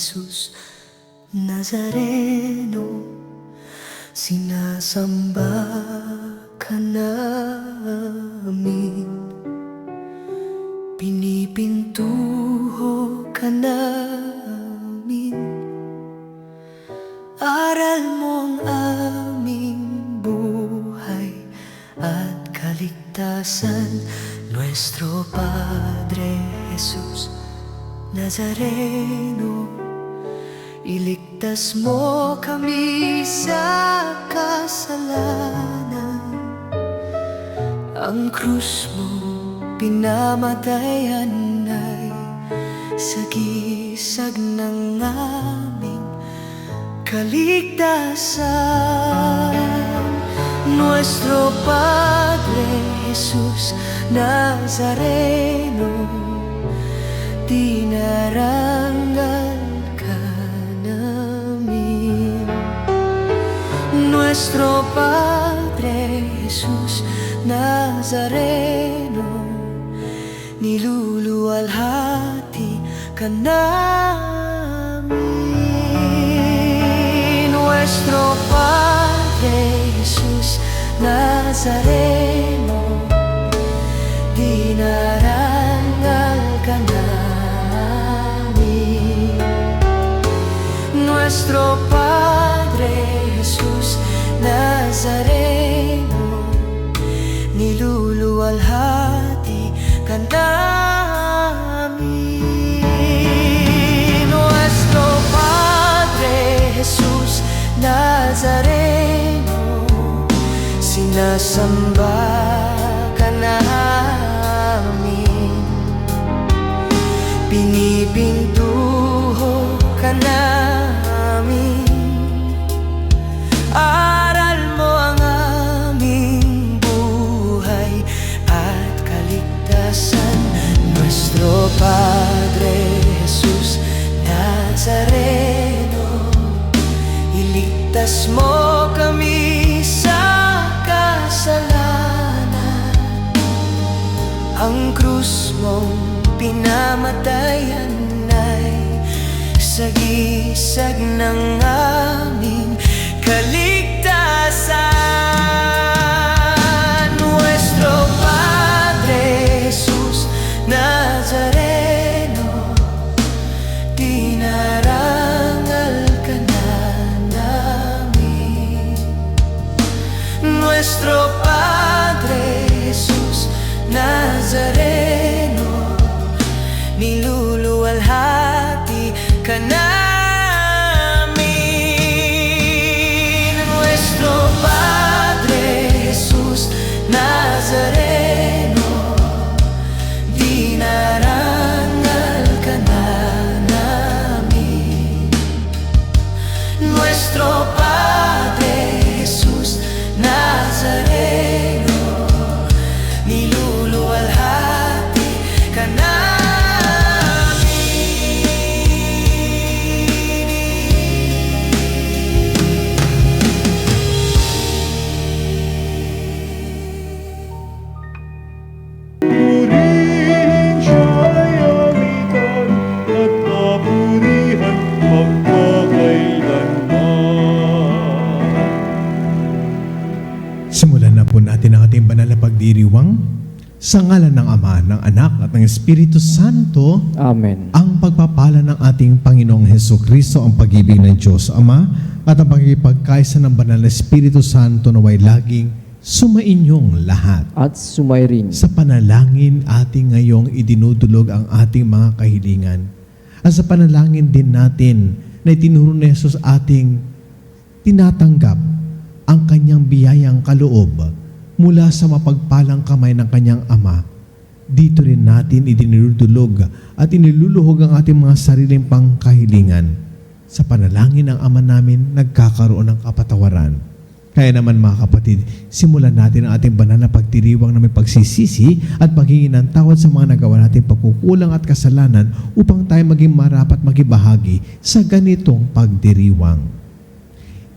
Jesus Nazareno, sinasamba ka namin, pinipintuho ka namin. Aral mo ang aming buhay at kaligtasan, Nuestro Padre Jesus Nazareno. Iligtas mo kami sa kasalanan, ang krus mo pinamatayan ay sagisag ng aming kaligtasan. Nuestro Padre Jesus Nazareno, dinarangal ka namin. Nuestro Padre Jesus Nazareno, niluluwalhati ka namin. Nuestro Padre Jesus Nazareno, dinarangal ka namin. Nuestro Padre Jesus Nazareno, niluluwalhati ka namin. Nuestro Padre Jesus Nazareno, sinasamba ka namin, pinipintuho ka namin. Aral mo ang aming buhay at kaligtasan, Nuestro Padre Jesus Nazareno. Iligtas mo kami sa kasalanan, ang krus mong pinamatayan ay sagisag ng aming kaligtasan. Nuestro Padre Jesus Nazareno, dinarangal ka na namin. Nuestro Padre Jesus Nazareno, niluluwalhati ka namin. Nuestro Padre Jesus Nazareno, dinarangal ka na namin. Nuestro Padre Jesus Nazareno, niluluwalhati ka namin. Purihin siya'y awitan at papurihan magpakailanman. Simulan na po natin ang ating banal na pagdiriwang sa ngalan ng Ama, ng Anak at ng Espiritu Santo. Amen. Ang pagpapala ng ating Panginoong Hesukristo, ang pag-ibig ng Diyos Ama at ang pagkikipagkaisa ng banal na Espiritu Santo naway laging sumainyong lahat. At sumairin. Sa panalangin ating ngayong idinudulog ang ating mga kahilingan. At sa panalangin din natin na itinuro ni Jesus ating tinatanggap ang kanyang biyayang kaloob mula sa mapagpalang kamay ng kanyang Ama. Dito rin natin idinudulog at iniluluhog ang ating mga sariling pangkahilingan. Sa panalangin ng Ama namin, nagkakaroon ng kapatawaran. Kaya naman mga kapatid, simulan natin ang ating banal na pagdiriwang na may pagsisisi at paghingi ng tawad sa mga nagawa nating pagkukulang at kasalanan upang tayo maging marapat magibahagi sa ganitong pagdiriwang.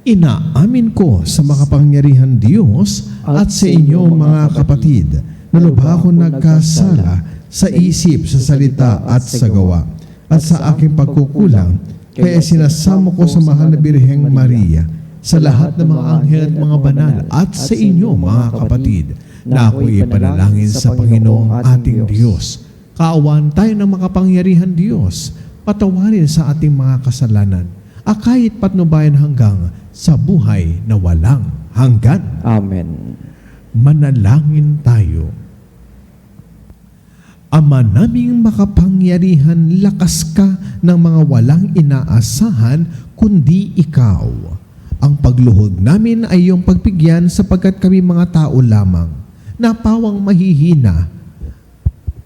Inaamin ko sa makapangyarihan Diyos at sa inyo mga kapatid na lubha akong nagkasala sa isip, sa salita at sa gawa at sa aking pagkukulang. Kaya sinasamo ko sa mahal na Birheng Maria, sa lahat ng mga anghel at mga banal, at sa inyo mga kapatid, na ako'y ipanalangin sa Panginoong ating Diyos. Kaawaan tayo ng makapangyarihan Diyos, patawarin sa ating mga kasalanan, akayit patnubayan hanggang sa buhay na walang hanggan. Amen. Manalangin tayo. Ama naming makapangyarihan, lakas ka ng mga walang inaasahan kundi ikaw. Ang pagluhod namin ay iyong pagbigyan sapagkat kami mga tao lamang, napawang mahihina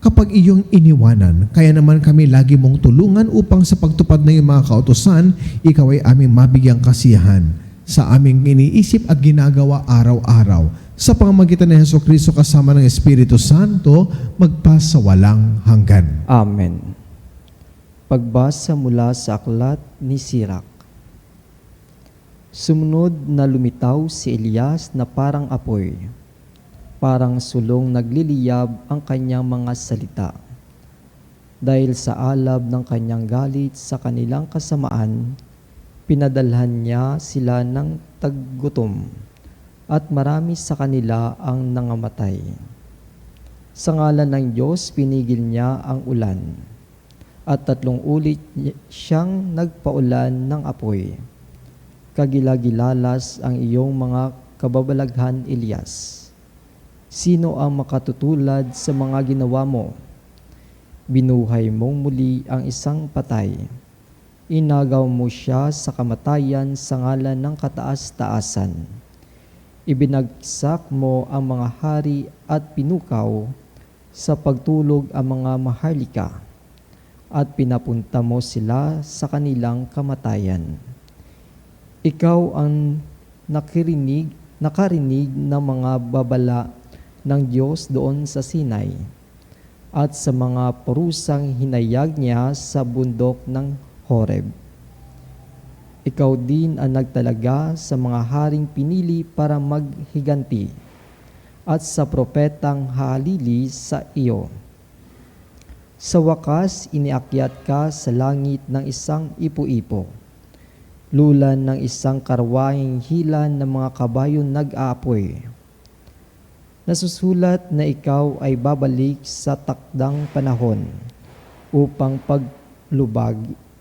kapag iyong iniwanan. Kaya naman kami lagi mong tulungan upang sa pagtupad ng iyong mga kautusan, ikaw ay aming mabigyang kasiyahan sa aming iniisip at ginagawa araw-araw. Sa pamamagitan ni Jesucristo kasama ng Espiritu Santo, magpasawalang hanggan. Amen. Pagbasa mula sa aklat ni Sirach. Sumunod na lumitaw si Elias na parang apoy. Parang sulong nagliliyab ang kanyang mga salita. Dahil sa alab ng kanyang galit sa kanilang kasamaan, pinadalhan niya sila ng taggutom, at marami sa kanila ang nangamatay. Sa ngalan ng Diyos, pinigil niya ang ulan, at 3 ulit siyang nagpaulan ng apoy. Kagilagilalas ang iyong mga kababalaghan, Elias. Sino ang makatutulad sa mga ginawa mo? Binuhay mong muli ang isang patay. Inagaw mo siya sa kamatayan sa ngalan ng kataas-taasan. Ibinagsak mo ang mga hari at pinukaw sa pagtulog ang mga maharlika, at pinapunta mo sila sa kanilang kamatayan. Ikaw ang nakarinig ng mga babala ng Diyos doon sa Sinai, at sa mga parusang hinayag niya sa bundok ng Horeb. Ikaw din ang nagtalaga sa mga haring pinili para maghiganti, at sa propetang halili sa iyo. Sa wakas, iniakyat ka sa langit ng isang ipo-ipo, lulan ng isang karwaheng hilan ng mga kabayong nag-aapoy. Nasusulat na ikaw ay babalik sa takdang panahon upang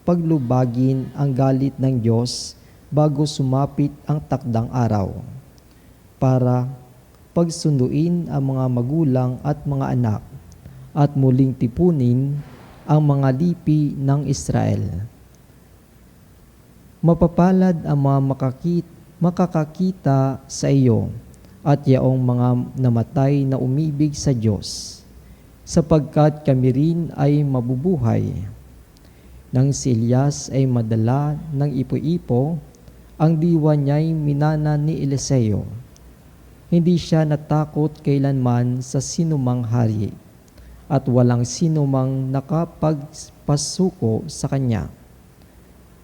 paglubagin ang galit ng Diyos bago sumapit ang takdang araw, para pagsunduin ang mga magulang at mga anak, at muling tipunin ang mga lipi ng Israel. Mapapalad ang mga makakakita sa iyo, at yaong mga namatay na umibig sa Diyos, sapagkat kami rin ay mabubuhay. Nang si Elias ay madala ng ipo-ipo, ang diwa niya'y minana ni Eliseo. Hindi siya natakot kailanman sa sinumang hari, at walang sinumang nakapagpasuko sa kanya.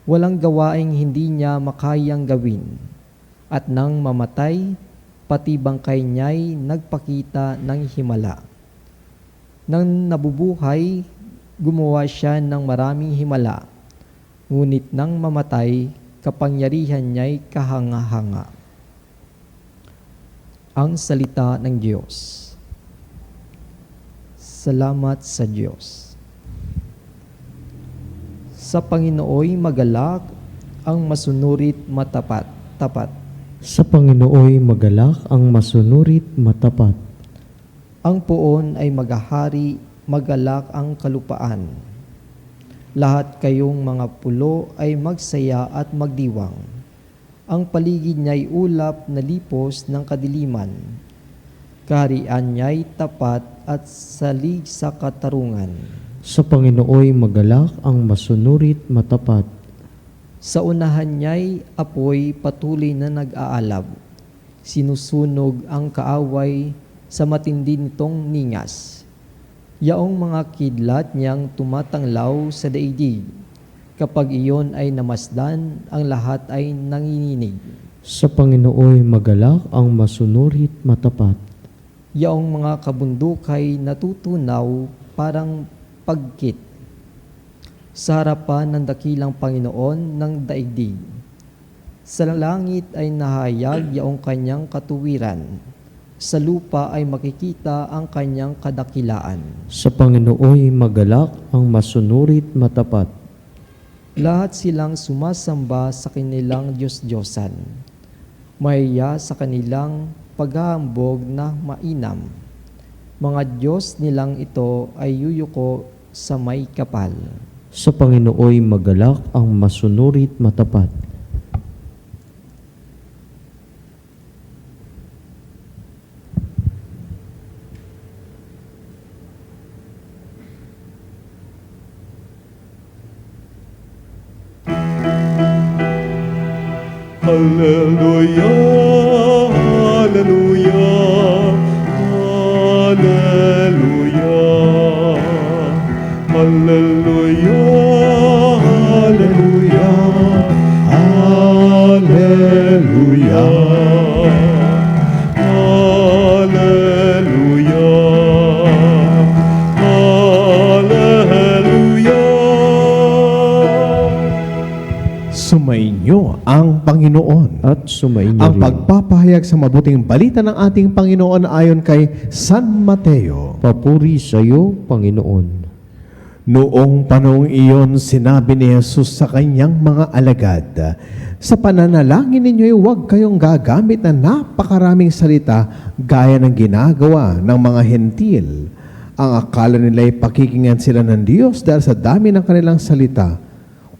Walang gawaing hindi niya makayang gawin, at nang mamatay, pati bangkay niya'y nagpakita ng himala. Nang nabubuhay, gumawa siya ng maraming himala, ngunit nang mamatay, kapangyarihan niya'y kahanga-hanga. Ang salita ng Diyos. Salamat sa Diyos. Sa Panginooy magalak, ang masunurit tapat. Sa Panginooy magalak ang masunurit matapat. Ang poon ay maghahari, magalak ang kalupaan. Lahat kayong mga pulo ay magsaya at magdiwang. Ang paligid niya'y ulap na lipos ng kadiliman. Kaharian niya'y tapat at salig sa katarungan. Sa Panginooy magalak ang masunurit matapat. Sa unahan niya'y apoy patuloy na nag-aalab. Sinusunog ang kaaway sa matindi nitong ningas. Yaong mga kidlat niyang tumatanglaw sa daigdig. Kapag iyon ay namasdan, ang lahat ay nanginginig. Sa Panginooy magalak ang masunurit matapat. Yaong mga kabundukay natutunaw parang pagkit. sa harapan ng dakilang Panginoon ng daigdig. Sa langit ay nahayag yaong kanyang katuwiran. Sa lupa ay makikita ang kanyang kadakilaan. Sa Panginooy magalak ang masunurit matapat. Lahat silang sumasamba sa kanilang Diyos-Diyosan. Mahiya sa kanilang paghahambog na mainam. Mga Diyos nilang ito ay yuyuko sa may kapal. Sa Panginooy magalak ang masunurit matapat. Hallelujah, hallelujah, hallelujah, hallelujah, hallelujah, hallelujah, hallelujah. Sumainyo ang Panginoon. At sumainyo Ang rin. pagpapahayag sa mabuting balita ng ating Panginoon ayon kay San Mateo. Papuri sa iyo, Panginoon. Noong panahong iyon, sinabi ni Jesus sa kanyang mga alagad, sa pananalangin ninyo'y huwag kayong gagamit ng napakaraming salita gaya ng ginagawa ng mga hentil. Ang akala nila'y pakikingan sila ng Diyos dahil sa dami ng kanilang salita.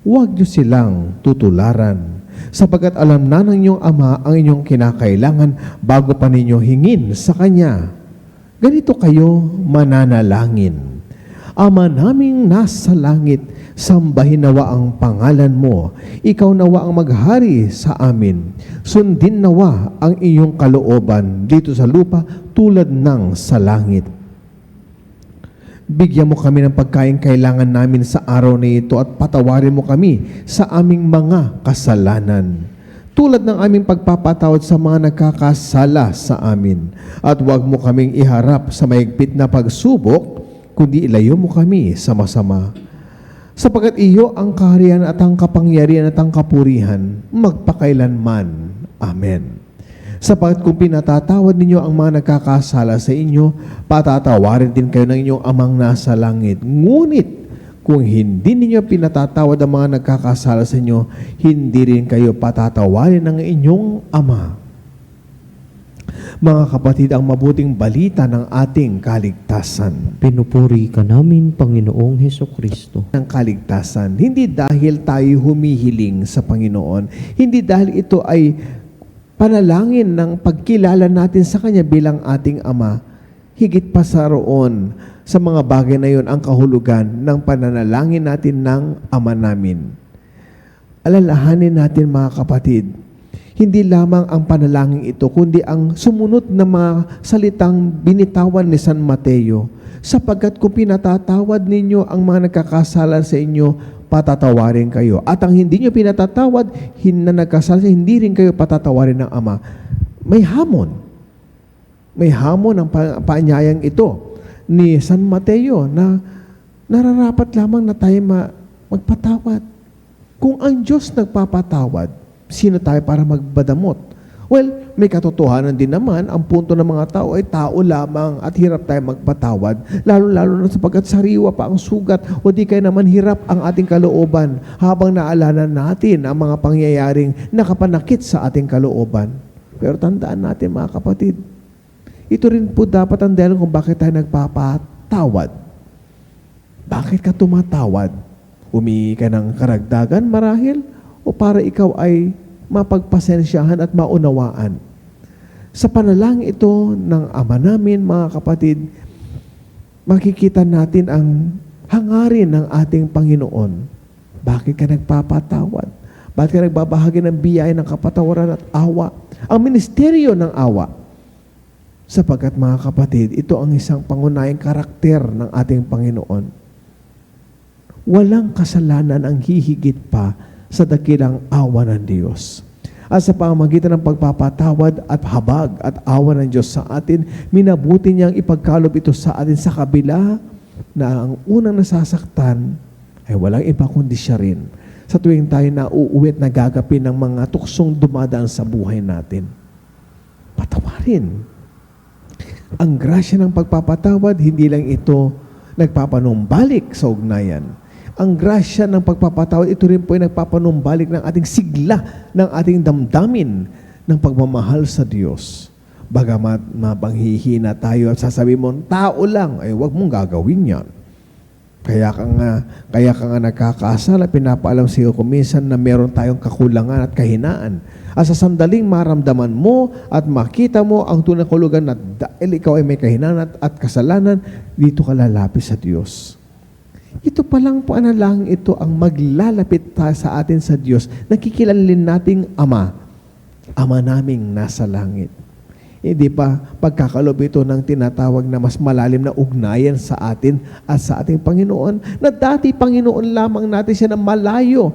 Huwag niyo silang tutularan, sapagkat alam na ng inyong Ama ang inyong kinakailangan bago pa ninyo hingin sa Kanya. Ganito kayo mananalangin. Ama naming nasa langit, sambahin nawa ang pangalan mo. Ikaw nawa ang maghari sa amin. Sundin nawa ang iyong kalooban dito sa lupa tulad ng sa langit. Bigyan mo kami ng pagkain kailangan namin sa araw na ito at patawarin mo kami sa aming mga kasalanan. Tulad ng aming pagpapatawad sa mga nagkakasala sa amin. At huwag mo kaming iharap sa mahigpit na pagsubok, kundi ilayo mo kami sa masama. Sapagkat iyo ang kaharian at ang kapangyarihan at ang kapurihan, magpakailanman. Amen. Sapagkat kung pinatatawad ninyo ang mga nagkakasala sa inyo, patatawarin din kayo ng inyong Amang nasa langit. Ngunit, kung hindi ninyo pinatatawad ang mga nagkakasala sa inyo, hindi rin kayo patatawarin ng inyong Ama. Mga kapatid, ang mabuting balita ng ating kaligtasan. Pinupuri ka namin, Panginoong Hesukristo. Ng kaligtasan, hindi dahil tayo humihiling sa Panginoon, hindi dahil ito ay panalangin ng pagkilala natin sa Kanya bilang ating Ama. Higit pa sa roon, sa mga bagay na yun, ang kahulugan ng pananalangin natin ng Ama namin. Alalahanin natin mga kapatid, hindi lamang ang panalangin ito, kundi ang sumunod na mga salitang binitawan ni San Mateo, sapagkat kung pinatatawad ninyo ang mga nagkakasala sa inyo, patatawarin kayo. At ang hindi nyo pinatatawad, na nagkasala, hindi rin kayo patatawarin ng Ama. May hamon. May hamon ang paanyayang ito ni San Mateo na nararapat lamang na tayo magpatawad. Kung ang Diyos nagpapatawad, sino tayo para magbadamot? Well, may katotohanan din naman, ang punto ng mga tao ay tao lamang at hirap tayo magpatawad. Lalo-lalo na sapagkat sariwa pa ang sugat o di kaya naman hirap ang ating kalooban habang naalala natin ang mga pangyayaring nakapanakit sa ating kalooban. Pero tandaan natin mga kapatid, ito rin po dapat ang dahilan kung bakit tayo nagpapatawad. Bakit ka tumatawad? Humingi ka ng karagdagan marahil o para ikaw ay mapagpasensyahan at maunawaan. Sa panalangin ito ng Ama namin, mga kapatid, makikita natin ang hangarin ng ating Panginoon. Bakit ka nagpapatawad? Bakit ka nagbabahagi ng biyaya ng kapatawaran at awa? Ang ministeryo ng awa. Sapagkat mga kapatid, ito ang isang pangunahing karakter ng ating Panginoon. Walang kasalanan ang hihigit pa sa dakilang awa ng Diyos. At sa pamamagitan ng pagpapatawad at habag at awa ng Diyos sa atin, minabuti niyang ipagkalob ito sa atin sa kabila na ang unang nasasaktan ay walang iba kundi siya rin. Sa tuwing tayo na uuwi at nagagapi ng mga tuksong dumadaan sa buhay natin, patawarin. Ang grasya ng pagpapatawad, hindi lang ito nagpapanumbalik sa ugnayan. Ang grasya ng pagpapatawad, ito rin po ay nagpapanumbalik ng ating sigla, ng ating damdamin ng pagmamahal sa Diyos. Bagamat mapanghihina tayo at sasabihin mo, tao lang, ay huwag mong gagawin yan. Kaya ka nga nagkakasala, pinapaalam sa iyo kuminsan na meron tayong kakulangan at kahinaan. At sa sandaling maramdaman mo at makita mo ang tunay kulugan na dahil ikaw ay may kahinaan at kasalanan, dito ka lalapit sa Diyos. Ito palang panalangin ito ang maglalapit sa atin sa Diyos. Nakikilalin nating Ama, Ama naming nasa langit. Hindi pa pagkakalob ito ng tinatawag na mas malalim na ugnayan sa atin at sa ating Panginoon, na dati Panginoon lamang natin siya na malayo.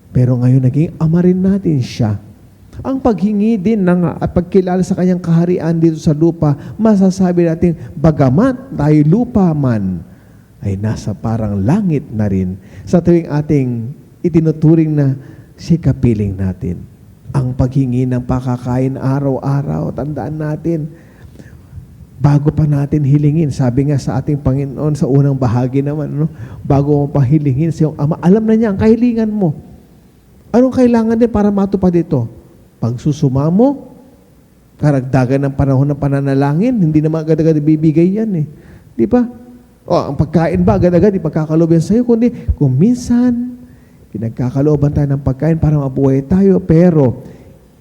Pero ngayon naging Ama rin natin siya. Ang paghingi din at pagkilala sa kanyang kaharian dito sa lupa, masasabi natin, bagamat tayo lupa man, ay nasa parang langit na rin sa tuwing ating itinuturing na si kapiling natin. Ang paghingi ng pakakain araw-araw, tandaan natin, bago pa natin hilingin, sabi nga sa ating Panginoon sa unang bahagi naman, bago mo pa hilingin sa iyong Ama, alam na niya ang kahilingan mo. Anong kailangan din para matupad ito? Pagsusuma mo, karagdagan ng panahon ng pananalangin, hindi naman agad-agad ibibigay yan eh. Di ba? O, ang pagkain ba agad-agad ipagkakaloob yan sa iyo, kundi kung minsan, pinagkakalooban tayo ng pagkain para mabuhay tayo, pero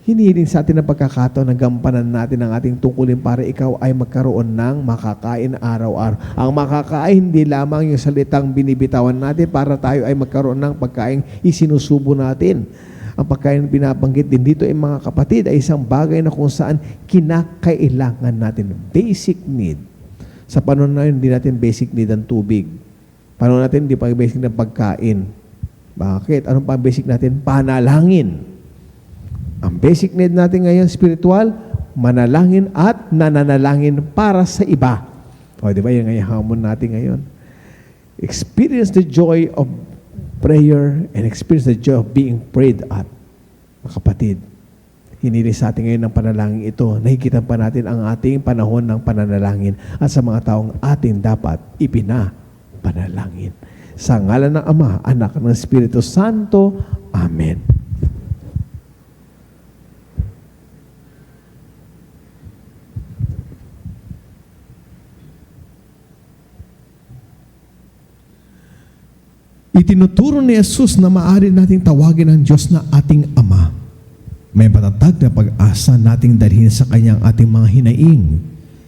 hinihiling sa atin ang pagkakataon na gampanan natin ang ating tungkulin para ikaw ay magkaroon ng makakain araw-araw. Ang makakain, hindi lamang yung salitang binibitawan natin para tayo ay magkaroon ng pagkain isinusubo natin. Ang pagkain binabanggit din dito ay mga kapatid ay isang bagay na kung saan kinakailangan natin. Basic need. Sa panahon na yun, hindi natin basic need ang tubig. Panahon natin, hindi pa basic ng pagkain. Bakit? Anong pa basic natin? Panalangin. Ang basic need natin ngayon, spiritual, manalangin at nananalangin para sa iba. O, di ba? Yung hamon natin ngayon. Experience the joy of prayer and experience the joy of being prayed at. Mga kapatid, hiniling sa atin ngayon ng panalangin ito. Nakikita pa natin ang ating panahon ng pananalangin at sa mga taong ating dapat ipinapanalangin. Sa ngalan ng Ama, Anak, ng Espiritu Santo. Amen. Itinuturo ni Jesus na maaari nating tawagin ang Diyos na ating Ama. May matatag na pag-asa nating dalhin sa Kanyang ating mga hinaing.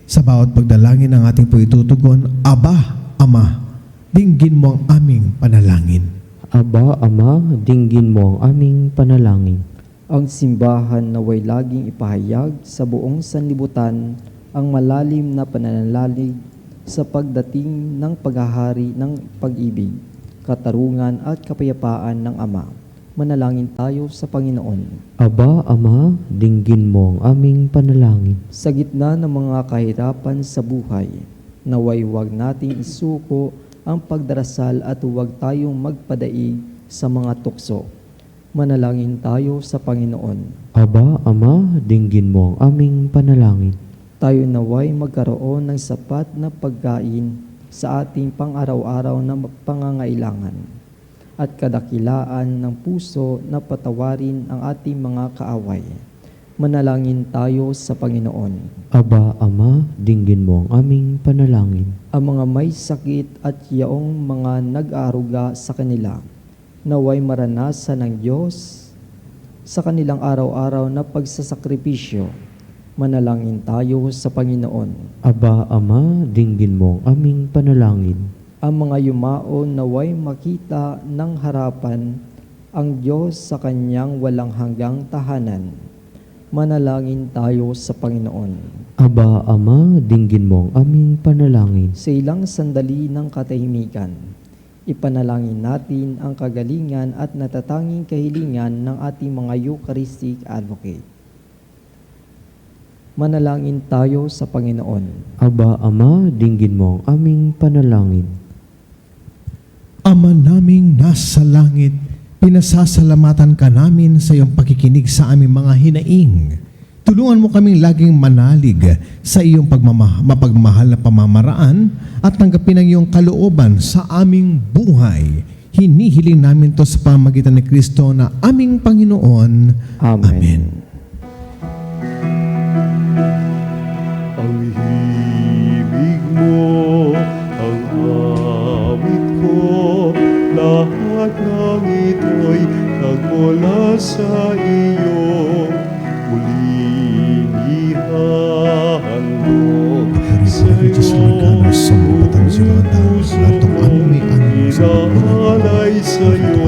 Sa bawat pagdalangin ng ating po itutugon, Aba, Ama, dinggin mo ang aming panalangin. Aba, Ama, dinggin mo ang aming panalangin. Ang simbahan naway laging ipahayag sa buong sanlibutan ang malalim na pananalalig sa pagdating ng paghahari ng pag-ibig, katarungan at kapayapaan ng Ama. Manalangin tayo sa Panginoon. Aba, Ama, dinggin mo ang aming panalangin. Sa gitna ng mga kahirapan sa buhay, naway huwag nating isuko ang pagdarasal at huwag tayong magpadaig sa mga tukso. Manalangin tayo sa Panginoon. Aba, Ama, dinggin mo ang aming panalangin. Tayo naway magkaroon ng sapat na pagkain sa ating pang-araw-araw na pangangailangan at kadakilaan ng puso na patawarin ang ating mga kaaway. Manalangin tayo sa Panginoon. Aba, Ama, dinggin mo ang aming panalangin. Ang mga may sakit at yaong mga nag-aaruga sa kanila, naway maranasan ng Diyos sa kanilang araw-araw na pagsasakripisyo. Manalangin tayo sa Panginoon. Aba, Ama, dinggin mo ang aming panalangin. Ang mga yumaon naway makita ng harapan ang Diyos sa kanyang walang hanggang tahanan. Manalangin tayo sa Panginoon. Aba, Ama, dinggin mo ang aming panalangin. Sa ilang sandali ng katahimikan, ipanalangin natin ang kagalingan at natatanging kahilingan ng ating mga Eucharistic advocate. Manalangin tayo sa Panginoon. Aba, Ama, dinggin mo ang aming panalangin. Ama naming nasa langit, pinasasalamatan ka namin sa iyong pakikinig sa aming mga hinaing. Tulungan mo kaming laging manalig sa iyong mapagmahal na pamamaraan at tanggapin ang iyong kalooban sa aming buhay. Hinihiling namin to sa pamagitan ni Kristo na aming Panginoon. Amen. Ang himig mo, ang awit ko, lahat ng ito'y nagmula sa iyo. Muling ihahandog sa iyong puso, inaalay sa iyo.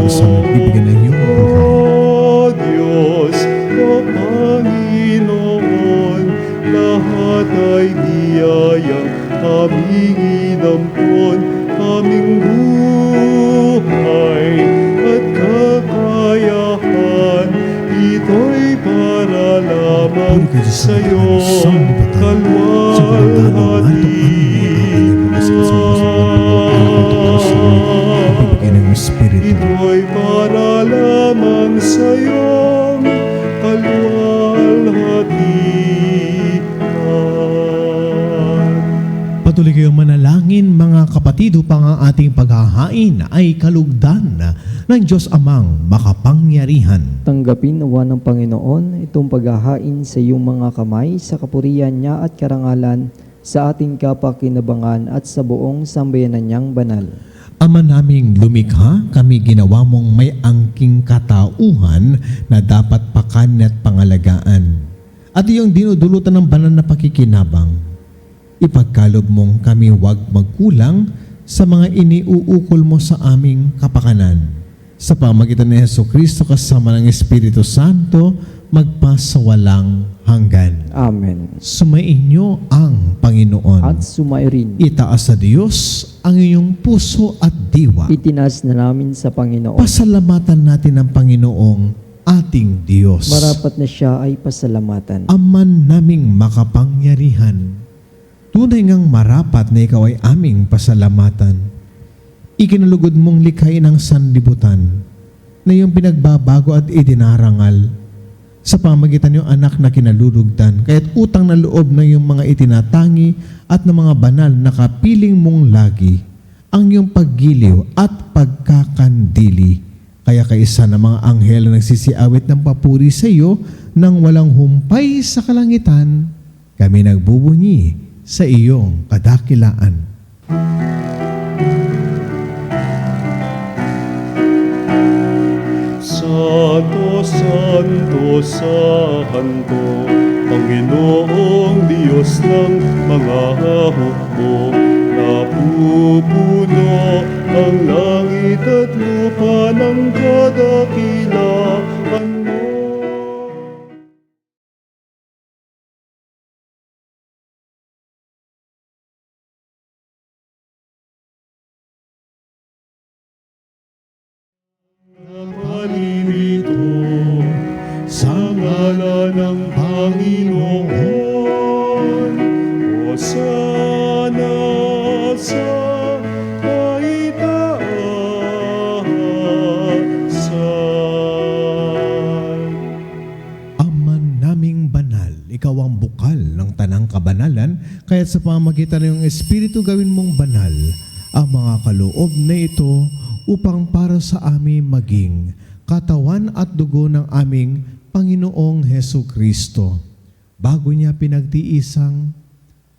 O Diyos, o Panginoon, lahat ay biyayang aming inampon, aming buhay at kakayahan. Ito'y para lamang sa iyong kalwalhati. Ito'y para lamang sa iyong kalwalhatian. Patuloy kayong manalangin mga kapatid upang ang ating paghahain ay kalugdan ng Diyos Amang makapangyarihan. Tanggapin nawa ng Panginoon itong paghahain sa iyong mga kamay sa kapurihan niya at karangalan sa ating kapakinabangan at sa buong sambayanan niyang banal. Ama naming lumikha, kami ginawa mong may angking katauhan na dapat pakanin at pangalagaan. At iyong dinudulutan ng banal na pakikinabang. Ipagkalob mong kami huwag magkulang sa mga iniuukol mo sa aming kapakanan. Sa pamagitan ni Jesucristo kasama ng Espiritu Santo, magpasawalang hanggan. Amen. Sumainyo ang Panginoon. At sumairin. Itaas sa Diyos ang iyong puso at diwa. Itinas na namin sa Panginoon. Pasalamatan natin ang Panginoong ating Diyos. Marapat na siya ay pasalamatan. Aman naming makapangyarihan, tunay ngang marapat na ikaw ay aming pasalamatan. Ikinalugod mong likhain ang sanlibutan na iyong pinagbabago at idinarangal sa pamagitan ng anak na kinalulugdan, kaya't utang na loob na iyong mga itinatangi at ng mga banal na kapiling mong lagi ang iyong paggiliw at pagkakandili. Kaya kaisa ng mga anghel na nagsisiawit ng papuri sa iyo nang walang humpay sa kalangitan, kami nagbubunyi sa iyong kadakilaan. Santo, Santo, Santo, Panginoong Diyos ng mga hukbo, napupuno ang langit at lupa ng kadakilaan mo. Naparirito sa ngala ng Panginoon, Hosana sa kaitaasan. Ama naming banal, ikaw ang bukal ng tanang kabanalan, kaya't sa pamagitan ng iyong Espiritu gawin mong banal ang mga kaloob na ito upang para sa amin maging katawan at dugo ng aming Panginoong Hesukristo. Bago niya pinagtiisang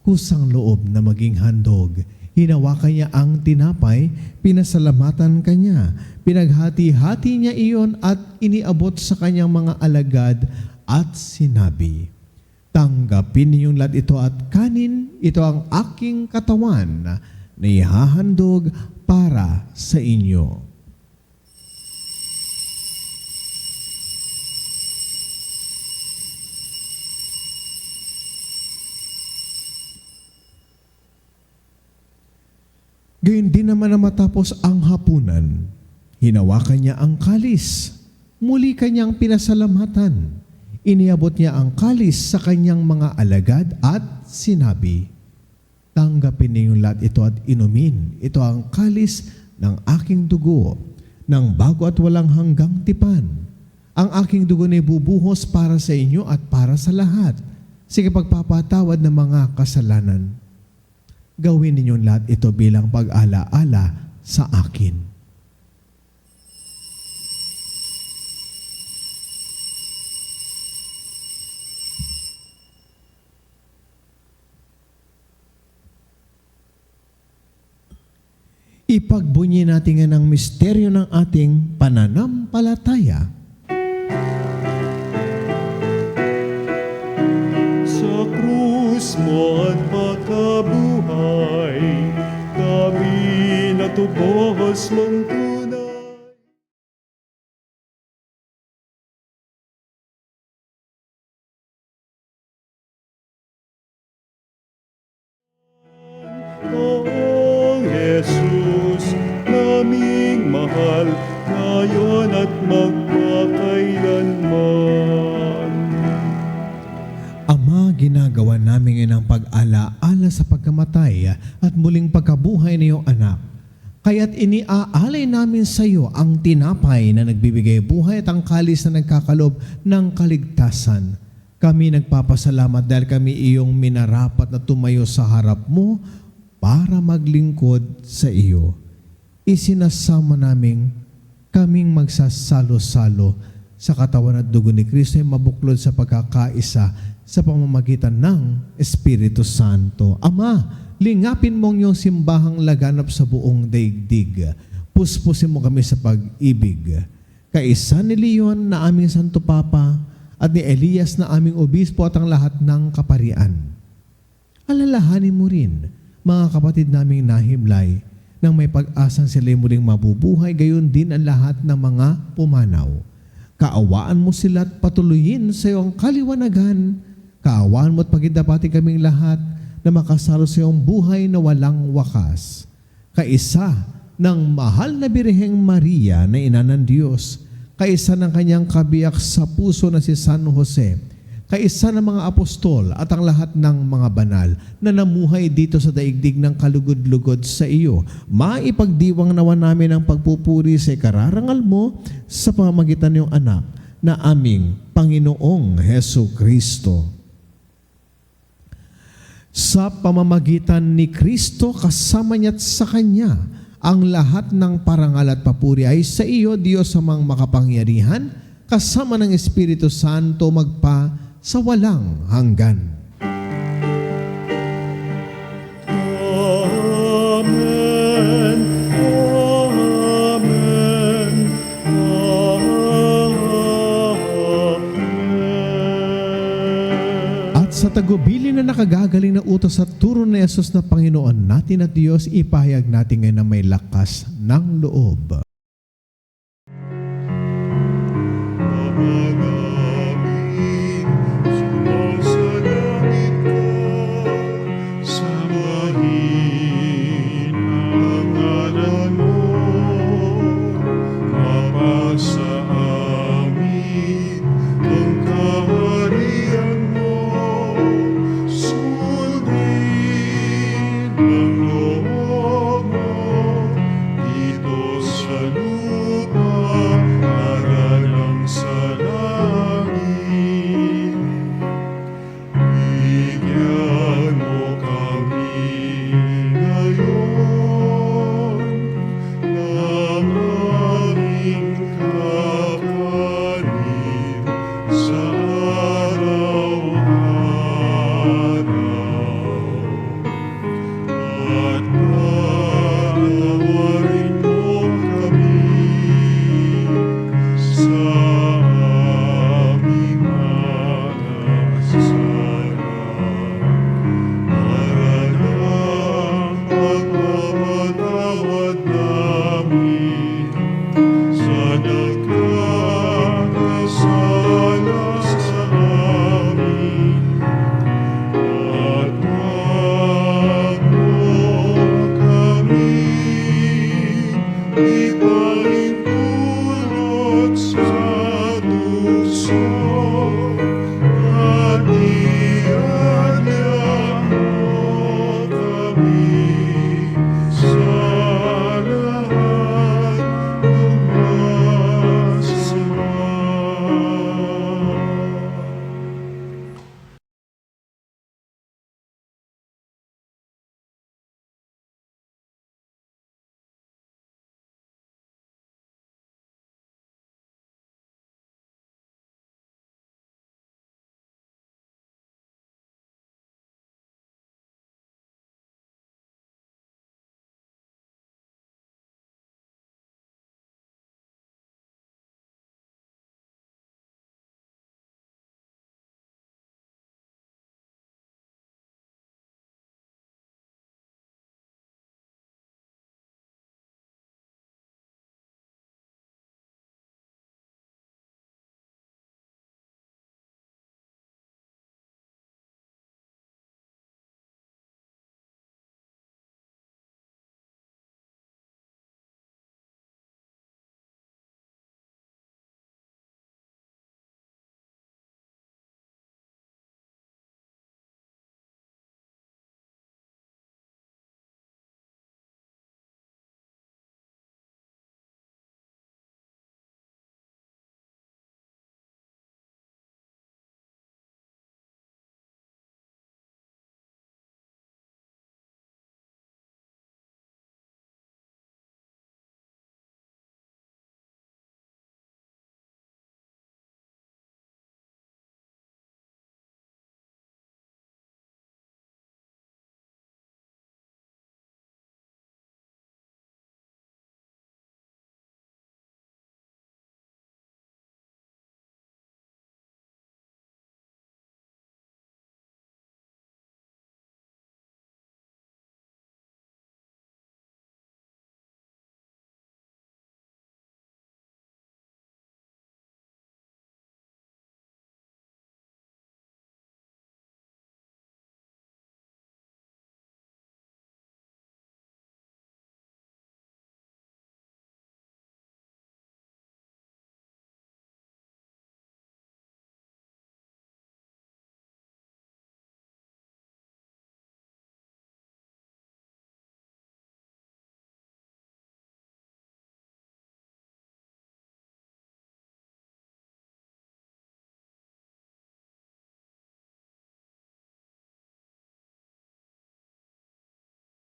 kusang loob na maging handog, hinawakan niya ang tinapay, pinasalamatan kanya, pinaghati-hati niya iyon at iniabot sa kanyang mga alagad at sinabi, "Tanggapin niyong lahat ito at kanin, ito ang aking katawan na ihahandog para sa inyo." Gayun din naman na matapos ang hapunan, hinawakan niya ang kalis, muli kanyang pinasalamatan. Iniabot niya ang kalis sa kanyang mga alagad at sinabi, "Tanggapin ninyong lahat ito at inumin. Ito ang kalis ng aking dugo, ng bago at walang hanggang tipan. Ang aking dugo na bubuhos para sa inyo at para sa lahat, sa pagpapatawad ng mga kasalanan. Gawin ninyong lahat ito bilang pag-alaala sa akin. Ipagbunyi natin nga ng misteryo ng ating pananampalataya. Sa krus mo at makabuhay, kami natubos mong tunay. Noong Jesus, naming mahal, ngayon at magpakailanman. Ama, ginagawa namin ngayon ang pag-alaala sa pagkamatay at muling pagkabuhay ng iyong anak. Kaya't iniaalay namin sa iyo ang tinapay na nagbibigay buhay at ang kalis na nagkakalob ng kaligtasan. Kami nagpapasalamat dahil kami iyong minarapat na tumayo sa harap mo para maglingkod sa iyo. Isinasama namin kaming magsasalo-salo sa katawan at dugo ni Kristo ay mabuklod sa pagkakaisa sa pamamagitan ng Espiritu Santo. Ama, lingapin mong iyong simbahang laganap sa buong daigdig. Puspusin mo kami sa pag-ibig. Kaisa ni Leon na aming Santo Papa at ni Elias na aming obispo at ang lahat ng kaparian. Alalahanin mo rin, mga kapatid naming nahimlay, nang may pag-asang sila'y muling mabubuhay, gayon din ang lahat ng mga pumanaw. Kaawaan mo sila at patuloyin sa iyong kaliwanagan. Kaawaan mo at pagindapati kaming lahat na makasalo sa iyong buhay na walang wakas. Kaisa ng mahal na Birheng Maria na ina ng Diyos, kaisa ng kanyang kabiyak sa puso na si San Jose, kaisa ng mga apostol at ang lahat ng mga banal na namuhay dito sa daigdig ng kalugod-lugod sa iyo. Maipagdiwang nawa namin ang pagpupuri sa ikararangal mo sa pamamagitan ng iyong anak na aming Panginoong Hesu Kristo. Sa pamamagitan ni Kristo, kasama niya at sa Kanya, ang lahat ng parangal at papuri ay sa iyo, Diyos amang makapangyarihan, kasama ng Espiritu Santo magpa sa walang hanggan. Amen. Amen. Amen. At sa tagubili na nakagagaling na utos at turo ni Jesus na Panginoon natin at Diyos, ipahayag natin ngayon na may lakas ng loob. Sa lahat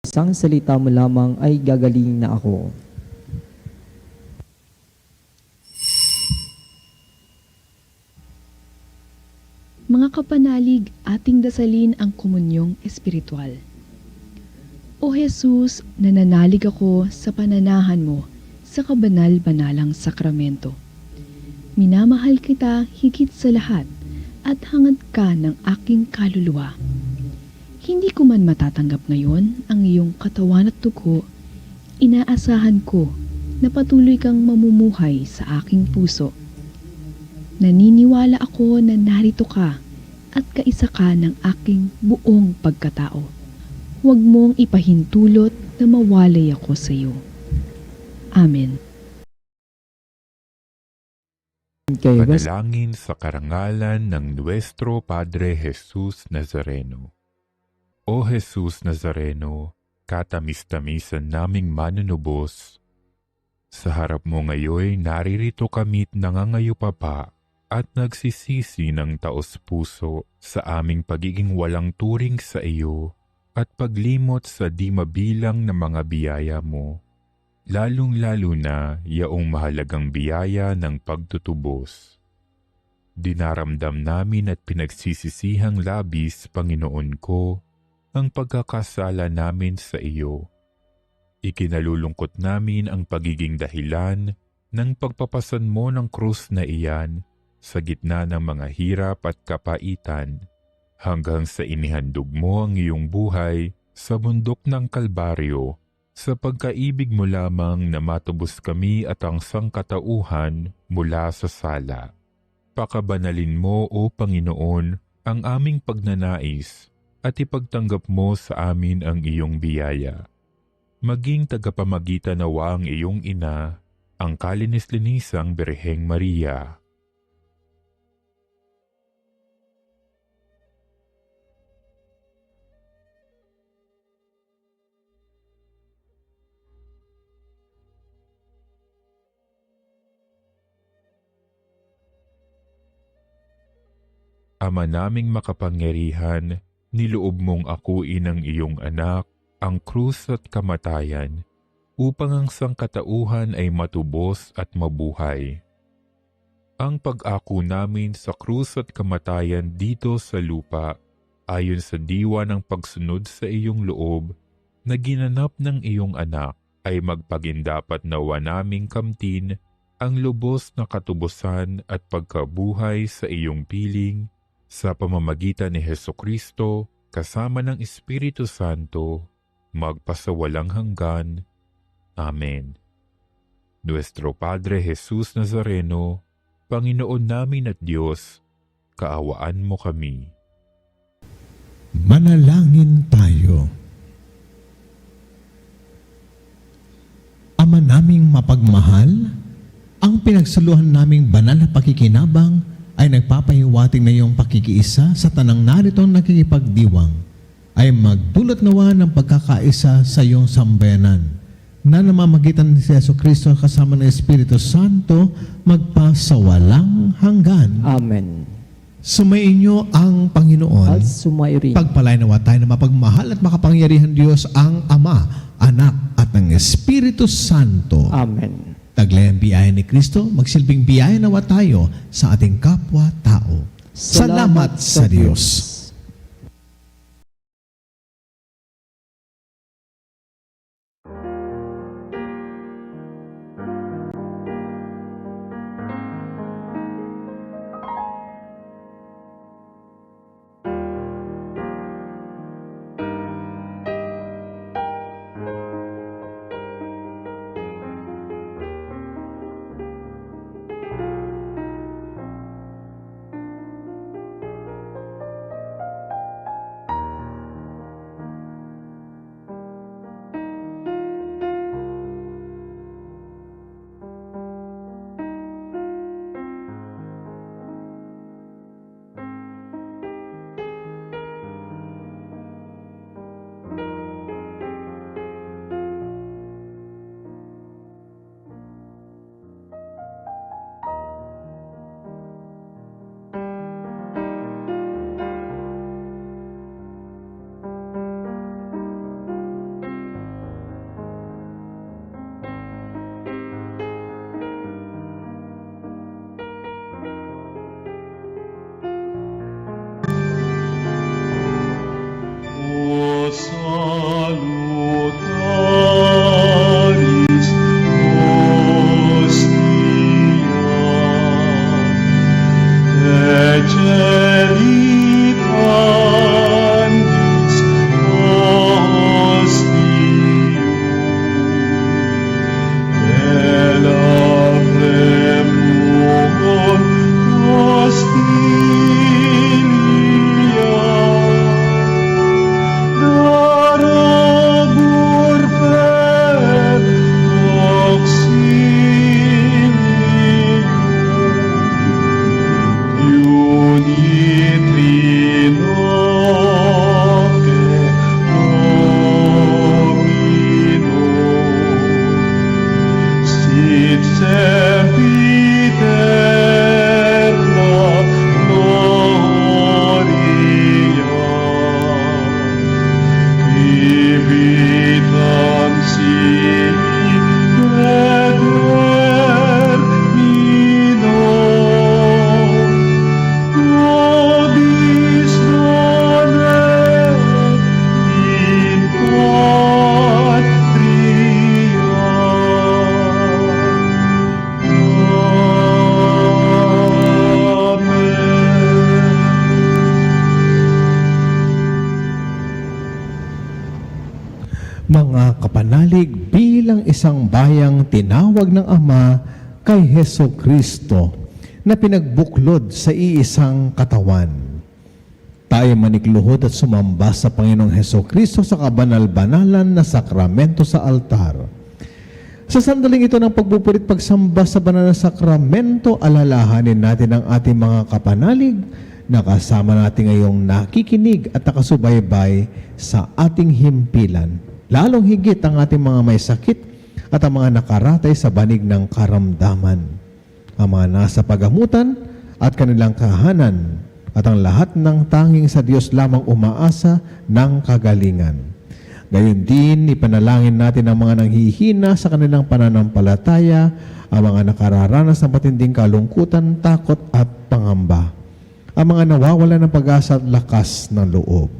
isang salita mo lamang ay gagaling na ako. Mga kapanalig, ating dasalin ang komunyong espiritual. O Jesus, nananalig ako sa pananahan mo sa kabanal-banalang sakramento. Minamahal kita higit sa lahat at hangad ka ng aking kaluluwa. Hindi ko man matatanggap ngayon ang iyong katawan at dugo, inaasahan ko na patuloy kang mamumuhay sa aking puso. Naniniwala ako na narito ka at kaisa ka ng aking buong pagkatao. Huwag mong ipahintulot na mawalay ako sa iyo. Amen. Kay Panalangin sa karangalan ng Nuestro Padre Jesus Nazareno. O Jesus Nazareno, katamis-tamisan naming manunubos, sa harap mo ngayon naririto kami't nangangayupapa at nagsisisi ng taos-puso sa aming pagiging walang turing sa iyo at paglimot sa di mabilang na mga biyaya mo, lalong-lalo na yaong mahalagang biyaya ng pagtutubos. Dinaramdam namin at pinagsisisihang labis, Panginoon ko, ang pagkakasala namin sa iyo. Ikinalulungkot namin ang pagiging dahilan ng pagpapasan mo ng krus na iyan sa gitna ng mga hirap at kapaitan, hanggang sa inihandog mo ang iyong buhay sa bundok ng Kalbaryo, sa pagkaibig mo lamang na matubos kami at ang sangkatauhan mula sa sala. Pakabanalin mo, O Panginoon, ang aming pagnanais at ipagtanggap mo sa amin ang iyong biyaya. Maging tagapamagitan nawa ang iyong ina, ang kalinis-linisang Birheng Maria. Ama naming makapangyarihan, niloob mong akuin ang iyong anak, ang krus at kamatayan, upang ang sangkatauhan ay matubos at mabuhay. Ang pag-ako namin sa krus at kamatayan dito sa lupa, ayon sa diwa ng pagsunod sa iyong loob, na ginanap ng iyong anak, ay magpagindapat nawa naming kamtin ang lubos na katubusan at pagkabuhay sa iyong piling, sa pamamagitan ni Hesukristo, kasama ng Espiritu Santo, magpasawalang hanggan. Amen. Nuestro Padre Jesus Nazareno, Panginoon namin at Diyos, kaawaan mo kami. Manalangin tayo. Ama naming mapagmahal, ang pinagsaluhan naming banal na pakikinabang ay nagpapahiwatig na iyong pakikiisa sa tanang naritong nakikipagdiwang, ay magdulot nawa ng pagkakaisa sa iyong sambayanan, na namamagitan ni si Jesucristo kasama ng Espiritu Santo, magpasawalang hanggan. Amen. Sumainyo ang Panginoon. At sumairi. Pagpalain nawa tayo na mapagmahal at makapangyarihan Diyos ang Ama, Anak at ng Espiritu Santo. Amen. Taglay ang biyaya ni Kristo, magsilbing biyaya nawa tayo sa ating kapwa-tao. Salamat sa Diyos. Celitatis ostio, Elabremur hostilia, Darabur per auxilium, Unitrinoque Domino, sit sempiterna gloria, Civitam sibi determino, Nobis donet in patria. Mga kapanalig, bilang isang bayang tinawag ng Ama kay Heso Kristo na pinagbuklod sa iisang katawan, tayo manikluhod at sumamba sa Panginoong Heso Kristo sa kabanal-banalan na sakramento sa altar. Sa sandaling ito ng pagbupurit pagsamba sa banal na sakramento, alalahanin natin ang ating mga kapanalig na kasama natin ngayong nakikinig at nakasubaybay sa ating himpilan. Lalong higit ang ating mga may sakit at ang mga nakaratay sa banig ng karamdaman, ang mga nasa pagamutan at kanilang kahanan, at ang lahat ng tanging sa Diyos lamang umaasa ng kagalingan. Gayon din, ipanalangin natin ang mga nanghihina sa kanilang pananampalataya, ang mga nakararanas ng matinding kalungkutan, takot at pangamba, ang mga nawawala ng pag-asa at lakas ng loob.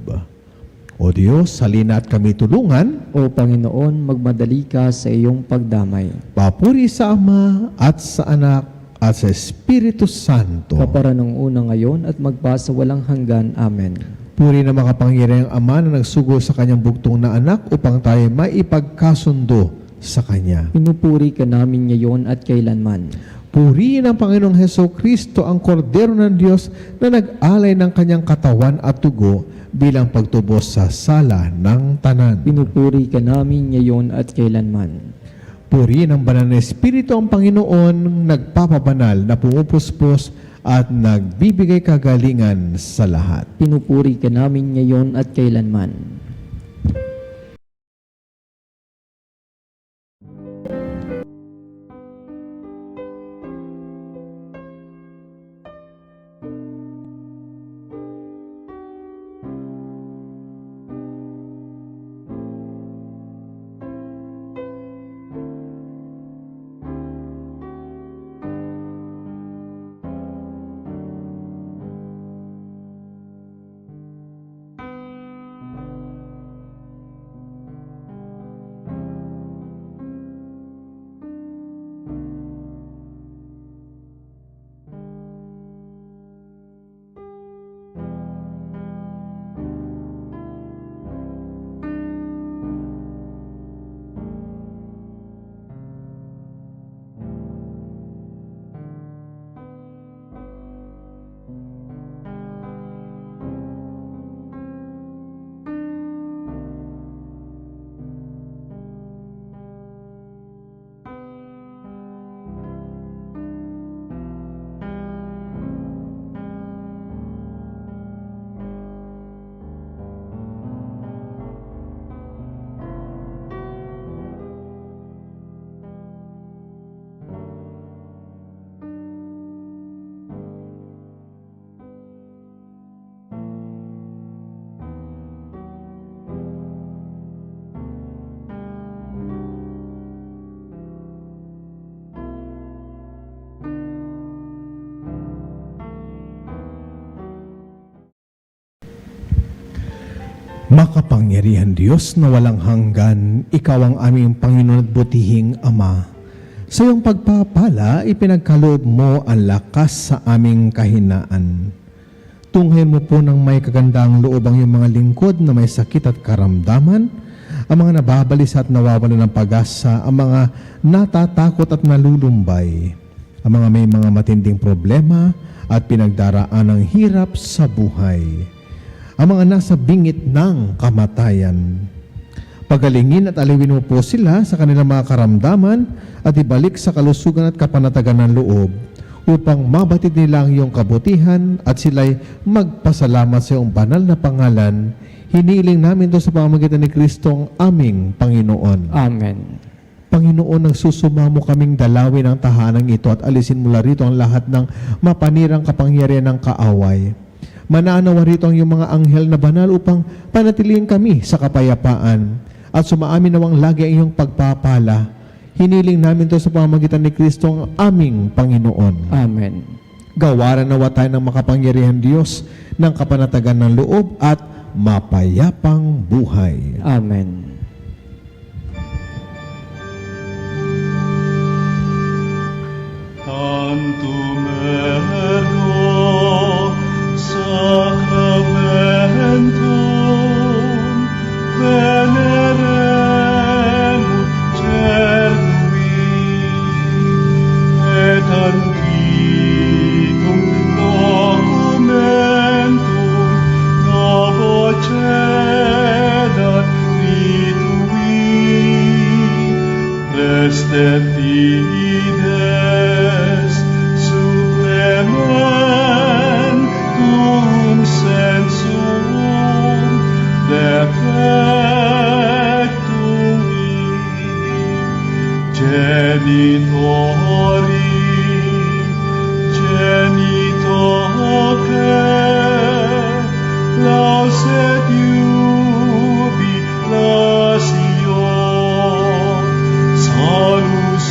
O Diyos, halina at kami tulungan. O Panginoon, magmadali ka sa iyong pagdamay. Papuri sa Ama at sa Anak at sa Espiritu Santo. Kapara ng una ngayon at magpasa walang hanggan. Amen. Puri na makapangyarihang Ama na nagsugo sa kanyang bugtong na anak upang tayo maipagkasundo sa Kanya. Pinupuri ka namin ngayon at kailanman. Purihin ang Panginoong Heso Kristo, ang kordero ng Diyos na nag-alay ng kanyang katawan at dugo bilang pagtubos sa sala ng tanan. Pinupuri ka namin ngayon at kailanman. Purihin ang banal na Espiritu, ang Panginoon, nagpapabanal na pumupuspos at nagbibigay kagalingan sa lahat. Pinupuri ka namin ngayon at kailanman. Makapangyarihan Diyos na walang hanggan, Ikaw ang aming Panginoon at butihing Ama. Sa iyong pagpapala, ipinagkaloob mo ang lakas sa aming kahinaan. Tunghayin mo po ng may kagandang loob ang iyong mga lingkod na may sakit at karamdaman, ang mga nababalisa at nawawalan ng pag-asa, ang mga natatakot at nalulumbay, ang mga may mga matinding problema at pinagdaraan ng hirap sa buhay, ang mga nasa bingit ng kamatayan. Pagalingin at aliwin mo po sila sa kanilang mga karamdaman at ibalik sa kalusugan at kapanatagan ng loob upang mabatid nila ang iyong kabutihan at sila'y magpasalamat sa iyong banal na pangalan. Hiniling namin ito sa pamamagitan ni Kristo ang aming Panginoon. Amen. Panginoon, nagsusumamo kaming dalawin ang tahanang ito at alisin mula rito ang lahat ng mapanirang kapangyarihan ng kaaway. Mananawa rito ang iyong mga anghel na banal upang panatilihin kami sa kapayapaan at sumaamin nawang lagi ang iyong pagpapala. Hiniling namin ito sa pamamagitan ni Kristo ang aming Panginoon. Amen. Gawaran nawa tayo ng makapangyarihan Diyos ng kapanatagan ng loob at mapayapang buhay. Amen. Tantum ergo sacramentum veneremur cernui et antiquum documentum novo cedat vitui restet fides suprementum sensum defectui genitori genitoque lauset jubilatio salus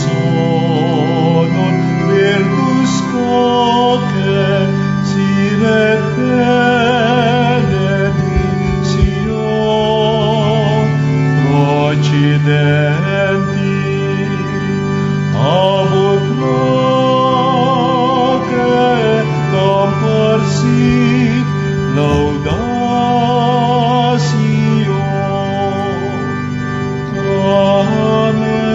non virtus coque siret benedictio procidenti abut noce comparsit laudatio. Amen.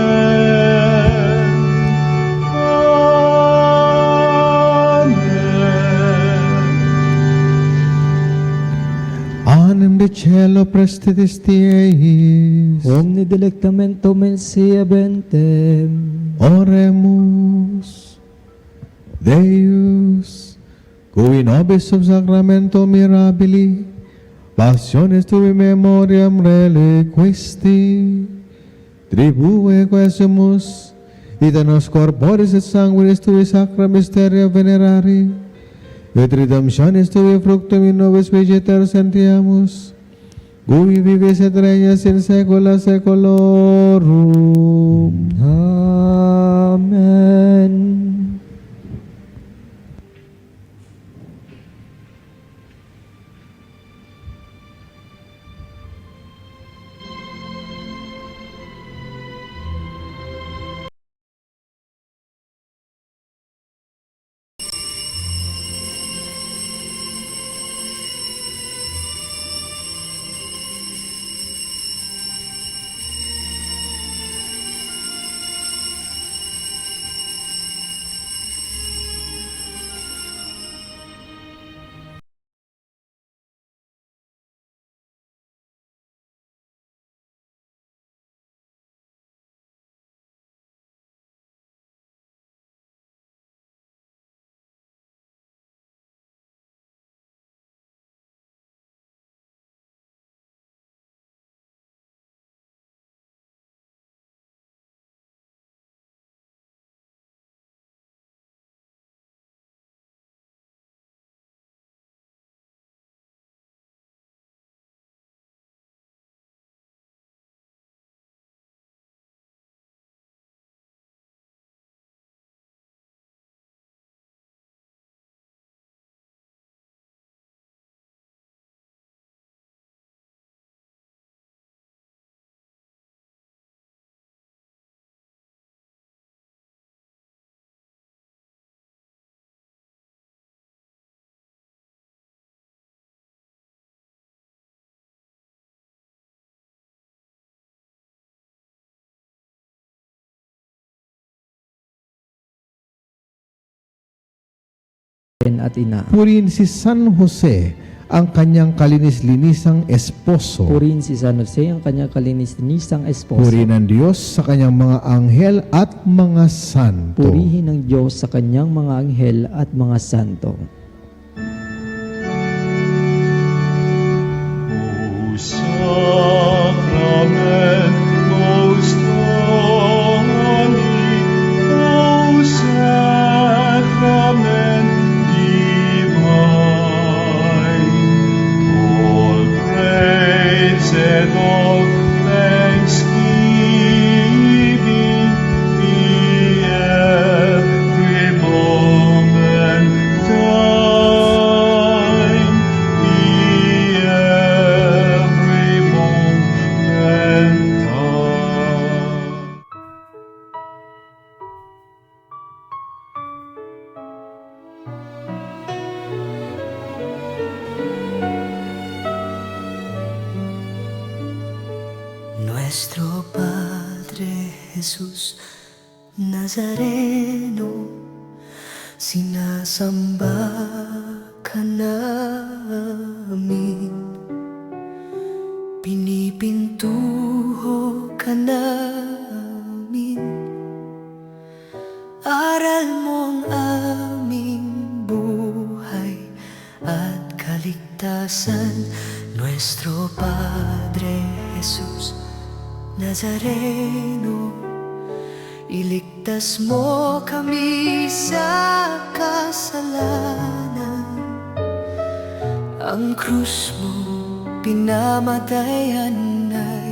Anem de cielo prestitis Dieis. Omni delectamento mensia bentem. Oremus. Deus, cui nobis sub sacramento mirabili, passiones tui memoriam reliquisti, tribue quesimus, ita nos corporis et sanguinis tui sacra mysteria venerari, et redemptionis tui fructum in nobis vegetar sentiamus, cui vives et regnas in saecula saeculorum. Amen. at ina. Purihin si San Jose, ang kanyang kalinis-linisang esposo. Purihin si San Jose, ang kanyang kalinis-linisang esposo. Purihin ng Diyos sa kanyang mga anghel at mga santo. Purihin ng Diyos sa kanyang mga anghel at mga santo. O Sacrament most holy, O Sacrament divine, all praise and all thanksgiving be every moment thine, be every moment thine. Nuestro Padre Jesús Nazareno, sinasamba ka namin, pinipintuho ka namin, aral mo ang aming buhay at kaligtasan. Nuestro Padre Jesús Nazareno, iligtas mo kami sa kasalanan. Ang krus mo pinamatayan ay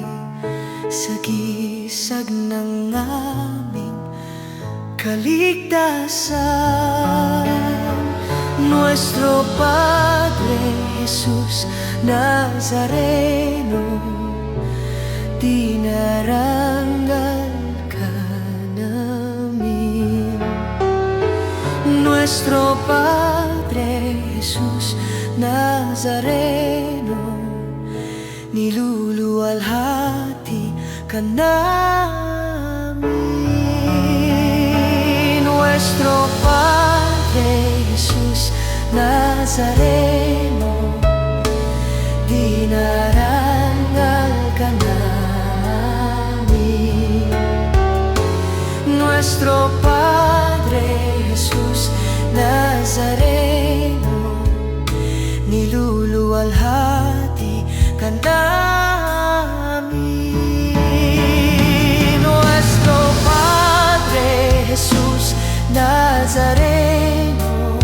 sagisag ng aming kaligtasan. Nuestro Padre Jesús Nazareno, dinarangal ka namin. Nuestro Padre Jesús Nazareno, niluluwalhati ka namin. Nuestro Padre Jesús Nazareno, dinarangal ka namin. Nuestro Padre Jesús Nazareno, niluluwalhati ka namin. Nuestro Padre Jesús Nazareno,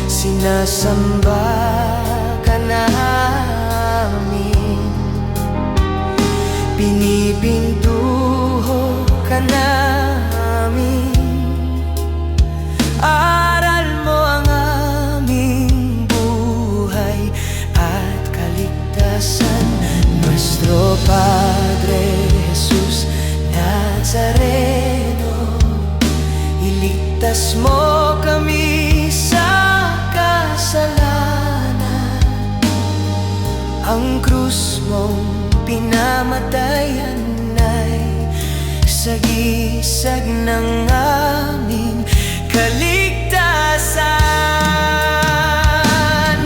sinasamba ka namin, pinipintuho ka namin, aral mo ang aming buhay at kaligtasan. Nuestro Padre Jesús Nazareno, iligtas mo kami sa kasalanan. Ang krus mong pinamatayan ay sagisag ng aming kaligtasan.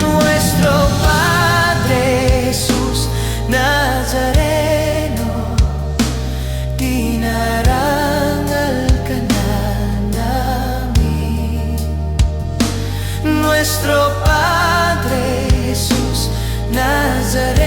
Nuestro Padre Jesús Nazareno, dinarangal ka na namin. Nuestro Padre Jesús Nazareno,